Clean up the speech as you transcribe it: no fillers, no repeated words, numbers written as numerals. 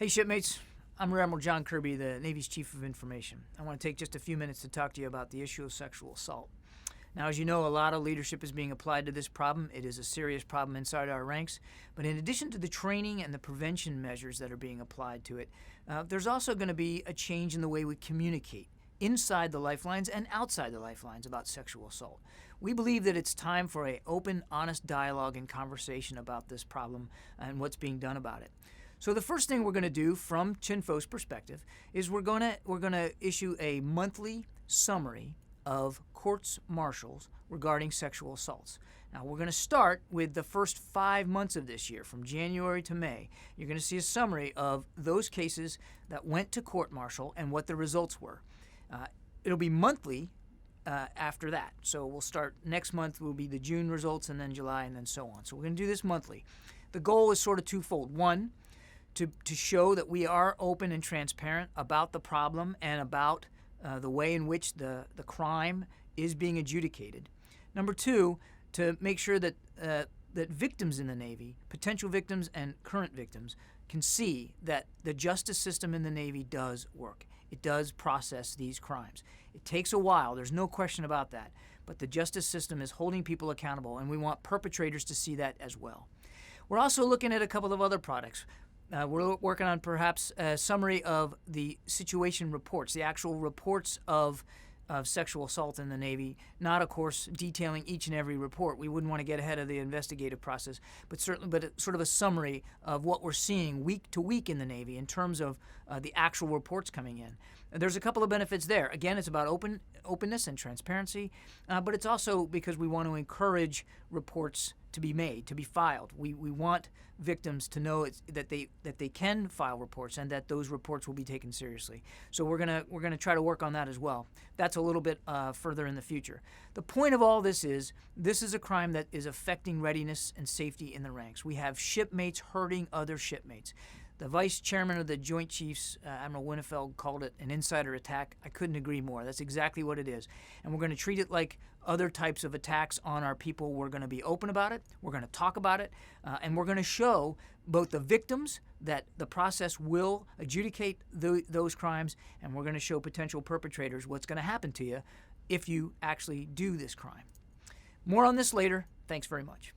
Hey shipmates, I'm Rear Admiral John Kirby, the Navy's Chief of Information. I want to take just a few minutes to talk to you about the issue of sexual assault. Now, as you know, a lot of leadership is being applied to this problem. It is a serious problem inside our ranks. But in addition to the training and the prevention measures that are being applied to it, there's also going to be a change in the way we communicate inside the lifelines and outside the lifelines about sexual assault. We believe that it's time for an open, honest dialogue and conversation about this problem and what's being done about it. So the first thing we're going to do from CHINFO's perspective is we're going to issue a monthly summary of courts-martials regarding sexual assaults. Now we're going to start with the first 5 months of this year, from January to May. You're going to see a summary of those cases that went to court-martial and what the results were. It'll be monthly after that. So we'll start next month will be the June results, and then July, and then so on. So we're going to do this monthly. The goal is sort of twofold. One, to show that we are open and transparent about the problem and about the way in which the crime is being adjudicated. Number two, to make sure that that victims in the Navy, potential victims and current victims, can see that the justice system in the Navy does work. It does process these crimes. It takes a while, there's no question about that, but the justice system is holding people accountable, and we want perpetrators to see that as well. We're also looking at a couple of other products. We're working on perhaps a summary of the situation reports, the actual reports of sexual assault in the Navy, not, of course, detailing each and every report. We wouldn't want to get ahead of the investigative process, but sort of a summary of what we're seeing week to week in the Navy in terms of the actual reports coming in. There's a couple of benefits there. Again, it's about openness and transparency, but it's also because we want to encourage reports to be made, to be filed. We want victims to know that they can file reports and that those reports will be taken seriously. So we're gonna try to work on that as well. That's a little bit further in the future. The point of all this is a crime that is affecting readiness and safety in the ranks. We have shipmates hurting other shipmates. The vice chairman of the Joint Chiefs, Admiral Winnefeld, called it an insider attack. I couldn't agree more. That's exactly what it is. And we're going to treat it like other types of attacks on our people. We're going to be open about it. We're going to talk about it. And we're going to show both the victims that the process will adjudicate those crimes, and we're going to show potential perpetrators what's going to happen to you if you actually do this crime. More on this later. Thanks very much.